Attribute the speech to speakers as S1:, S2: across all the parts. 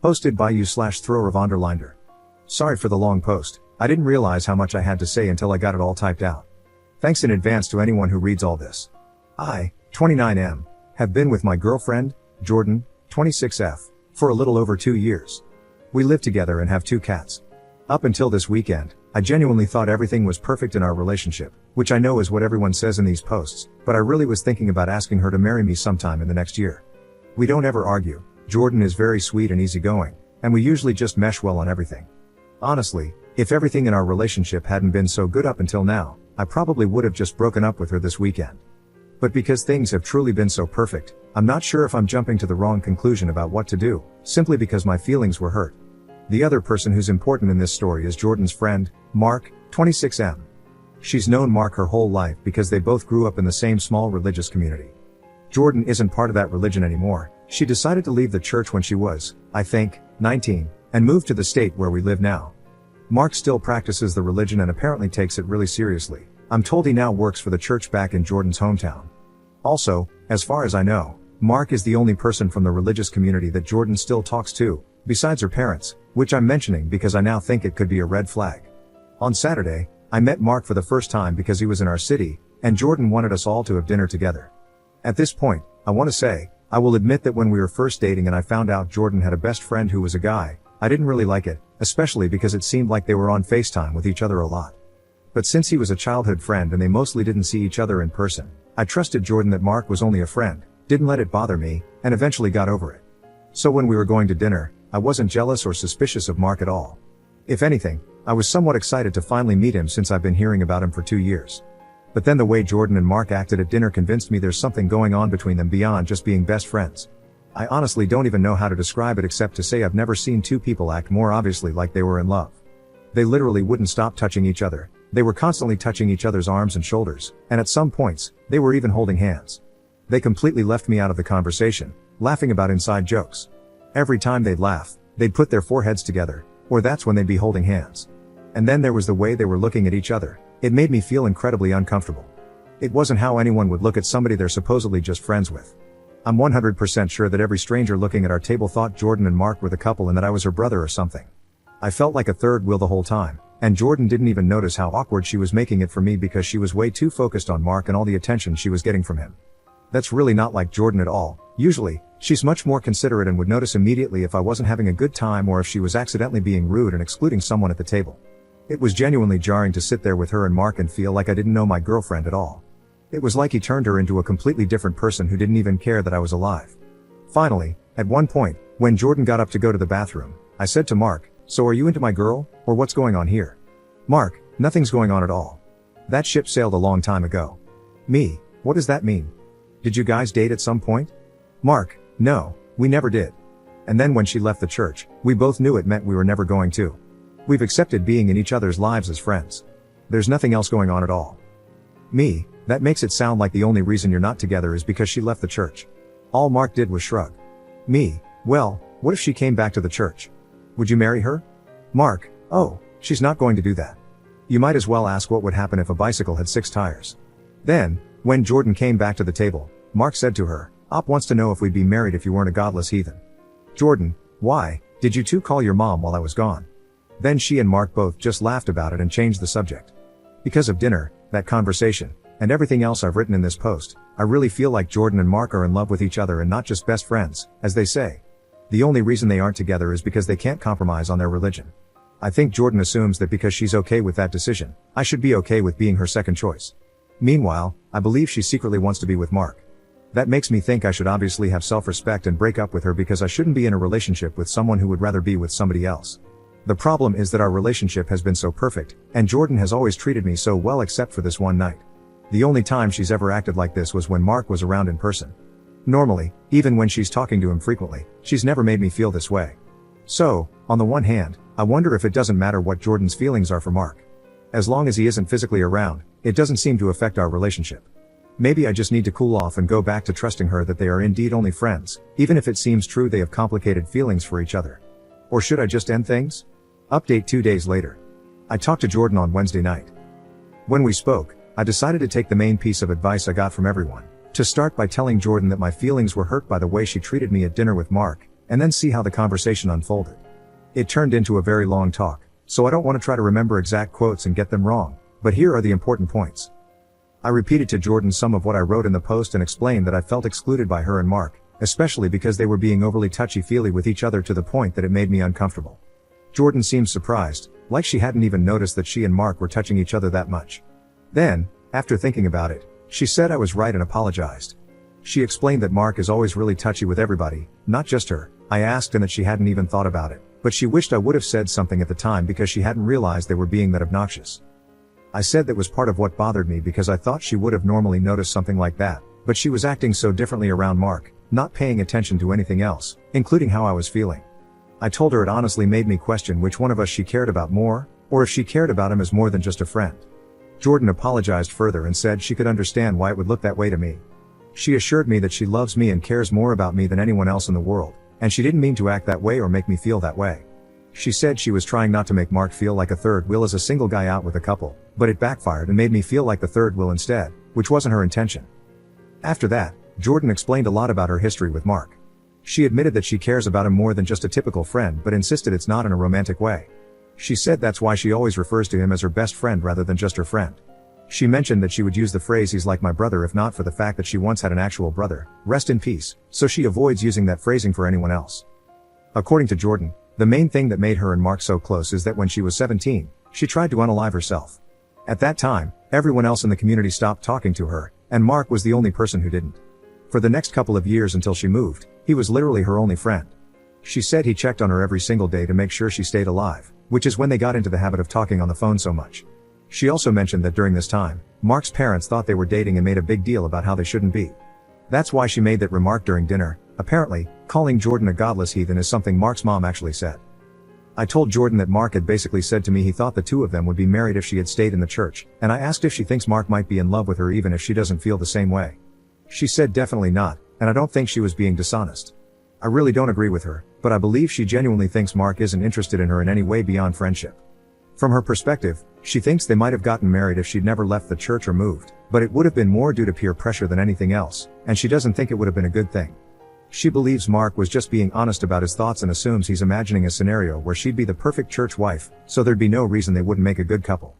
S1: Posted by you/Thrower von der Linder. Sorry for the long post. I didn't realize how much I had to say until I got it all typed out. Thanks in advance to anyone who reads all this. I, 29M, have been with my girlfriend, Jordan, 26F, for a little over 2 years. We live together and have 2 cats. Up until this weekend, I genuinely thought everything was perfect in our relationship, which I know is what everyone says in these posts, but I really was thinking about asking her to marry me sometime in the next year. We don't ever argue. Jordan is very sweet and easygoing, and we usually just mesh well on everything. Honestly, if everything in our relationship hadn't been so good up until now, I probably would have just broken up with her this weekend. But because things have truly been so perfect, I'm not sure if I'm jumping to the wrong conclusion about what to do, simply because my feelings were hurt. The other person who's important in this story is Jordan's friend, Mark, 26M. She's known Mark her whole life because they both grew up in the same small religious community. Jordan isn't part of that religion anymore. She decided to leave the church when she was, I think, 19, and moved to the state where we live now. Mark still practices the religion and apparently takes it really seriously. I'm told he now works for the church back in Jordan's hometown. Also, as far as I know, Mark is the only person from the religious community that Jordan still talks to, besides her parents, which I'm mentioning because I now think it could be a red flag. On Saturday, I met Mark for the first time because he was in our city, and Jordan wanted us all to have dinner together. At this point, I want to say, I will admit that when we were first dating and I found out Jordan had a best friend who was a guy, I didn't really like it, especially because it seemed like they were on FaceTime with each other a lot. But since he was a childhood friend and they mostly didn't see each other in person, I trusted Jordan that Mark was only a friend, didn't let it bother me, and eventually got over it. So when we were going to dinner, I wasn't jealous or suspicious of Mark at all. If anything, I was somewhat excited to finally meet him since I've been hearing about him for 2 years. But then the way Jordan and Mark acted at dinner convinced me there's something going on between them beyond just being best friends. I honestly don't even know how to describe it except to say I've never seen 2 people act more obviously like they were in love. They literally wouldn't stop touching each other. They were constantly touching each other's arms and shoulders, and at some points, they were even holding hands. They completely left me out of the conversation, laughing about inside jokes. Every time they'd laugh, they'd put their foreheads together, or that's when they'd be holding hands. And then there was the way they were looking at each other. It made me feel incredibly uncomfortable. It wasn't how anyone would look at somebody they're supposedly just friends with. I'm 100% sure that every stranger looking at our table thought Jordan and Mark were the couple and that I was her brother or something. I felt like a third wheel the whole time, and Jordan didn't even notice how awkward she was making it for me because she was way too focused on Mark and all the attention she was getting from him. That's really not like Jordan at all. Usually, she's much more considerate and would notice immediately if I wasn't having a good time or if she was accidentally being rude and excluding someone at the table. It was genuinely jarring to sit there with her and Mark and feel like I didn't know my girlfriend at all. It was like he turned her into a completely different person who didn't even care that I was alive. Finally, at one point, when Jordan got up to go to the bathroom, I said to Mark, "So are you into my girl, or what's going on here?" Mark, "Nothing's going on at all. That ship sailed a long time ago." Me, "What does that mean? Did you guys date at some point?" Mark, "No, we never did. And then when she left the church, we both knew it meant we were never going to. We've accepted being in each other's lives as friends. There's nothing else going on at all." Me, "That makes it sound like the only reason you're not together is because she left the church." All Mark did was shrug. Me, "Well, what if she came back to the church? Would you marry her?" Mark, "Oh, she's not going to do that. You might as well ask what would happen if a bicycle had 6 tires." Then, when Jordan came back to the table, Mark said to her, "Op wants to know if we'd be married if you weren't a godless heathen." Jordan, "Why, did you two call your mom while I was gone?" Then she and Mark both just laughed about it and changed the subject. Because of dinner, that conversation, and everything else I've written in this post, I really feel like Jordan and Mark are in love with each other and not just best friends, as they say. The only reason they aren't together is because they can't compromise on their religion. I think Jordan assumes that because she's okay with that decision, I should be okay with being her second choice. Meanwhile, I believe she secretly wants to be with Mark. That makes me think I should obviously have self-respect and break up with her because I shouldn't be in a relationship with someone who would rather be with somebody else. The problem is that our relationship has been so perfect, and Jordan has always treated me so well except for this one night. The only time she's ever acted like this was when Mark was around in person. Normally, even when she's talking to him frequently, she's never made me feel this way. So, on the one hand, I wonder if it doesn't matter what Jordan's feelings are for Mark. As long as he isn't physically around, it doesn't seem to affect our relationship. Maybe I just need to cool off and go back to trusting her that they are indeed only friends, even if it seems true they have complicated feelings for each other. Or should I just end things? Update 2 days later. I talked to Jordan on Wednesday night. When we spoke, I decided to take the main piece of advice I got from everyone, to start by telling Jordan that my feelings were hurt by the way she treated me at dinner with Mark, and then see how the conversation unfolded. It turned into a very long talk, so I don't want to try to remember exact quotes and get them wrong, but here are the important points. I repeated to Jordan some of what I wrote in the post and explained that I felt excluded by her and Mark, especially because they were being overly touchy-feely with each other to the point that it made me uncomfortable. Jordan seemed surprised, like she hadn't even noticed that she and Mark were touching each other that much. Then, after thinking about it, she said I was right and apologized. She explained that Mark is always really touchy with everybody, not just her. I asked and that she hadn't even thought about it, but she wished I would have said something at the time because she hadn't realized they were being that obnoxious. I said that was part of what bothered me because I thought she would have normally noticed something like that, but she was acting so differently around Mark, not paying attention to anything else, including how I was feeling. I told her it honestly made me question which one of us she cared about more, or if she cared about him as more than just a friend. Jordan apologized further and said she could understand why it would look that way to me. She assured me that she loves me and cares more about me than anyone else in the world, and she didn't mean to act that way or make me feel that way. She said she was trying not to make Mark feel like a third wheel as a single guy out with a couple, but it backfired and made me feel like the third wheel instead, which wasn't her intention. After that, Jordan explained a lot about her history with Mark. She admitted that she cares about him more than just a typical friend but insisted it's not in a romantic way. She said that's why she always refers to him as her best friend rather than just her friend. She mentioned that she would use the phrase "he's like my brother" if not for the fact that she once had an actual brother, rest in peace, so she avoids using that phrasing for anyone else. According to Jordan, the main thing that made her and Mark so close is that when she was 17, she tried to unalive herself. At that time, everyone else in the community stopped talking to her, and Mark was the only person who didn't. For the next couple of years until she moved, he was literally her only friend. She said he checked on her every single day to make sure she stayed alive, which is when they got into the habit of talking on the phone so much. She also mentioned that during this time, Mark's parents thought they were dating and made a big deal about how they shouldn't be. That's why she made that remark during dinner. Apparently, calling Jordan a godless heathen is something Mark's mom actually said. I told Jordan that Mark had basically said to me he thought the two of them would be married if she had stayed in the church, and I asked if she thinks Mark might be in love with her even if she doesn't feel the same way. She said definitely not, and I don't think she was being dishonest. I really don't agree with her, but I believe she genuinely thinks Mark isn't interested in her in any way beyond friendship. From her perspective, she thinks they might have gotten married if she'd never left the church or moved, but it would have been more due to peer pressure than anything else, and she doesn't think it would have been a good thing. She believes Mark was just being honest about his thoughts and assumes he's imagining a scenario where she'd be the perfect church wife, so there'd be no reason they wouldn't make a good couple.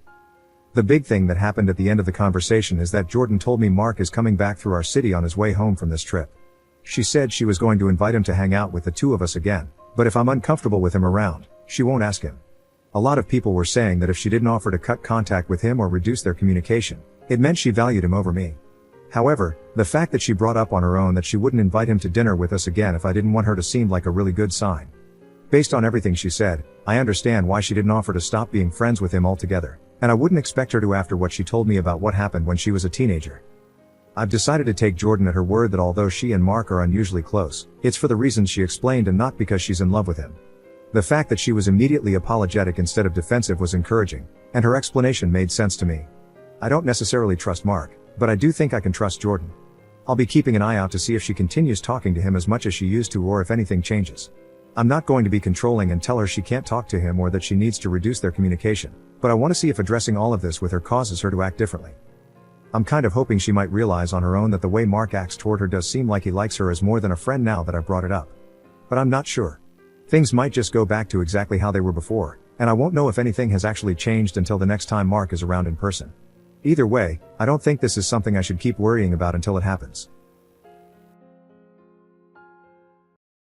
S1: The big thing that happened at the end of the conversation is that Jordan told me Mark is coming back through our city on his way home from this trip. She said she was going to invite him to hang out with the two of us again, but if I'm uncomfortable with him around, she won't ask him. A lot of people were saying that if she didn't offer to cut contact with him or reduce their communication, it meant she valued him over me. However, the fact that she brought up on her own that she wouldn't invite him to dinner with us again if I didn't want her to seemed like a really good sign. Based on everything she said, I understand why she didn't offer to stop being friends with him altogether, and I wouldn't expect her to after what she told me about what happened when she was a teenager. I've decided to take Jordan at her word that although she and Mark are unusually close, it's for the reasons she explained and not because she's in love with him. The fact that she was immediately apologetic instead of defensive was encouraging, and her explanation made sense to me. I don't necessarily trust Mark, but I do think I can trust Jordan. I'll be keeping an eye out to see if she continues talking to him as much as she used to or if anything changes. I'm not going to be controlling and tell her she can't talk to him or that she needs to reduce their communication, but I want to see if addressing all of this with her causes her to act differently. I'm kind of hoping she might realize on her own that the way Mark acts toward her does seem like he likes her as more than a friend now that I've brought it up. But I'm not sure. Things might just go back to exactly how they were before, and I won't know if anything has actually changed until the next time Mark is around in person. Either way, I don't think this is something I should keep worrying about until it happens.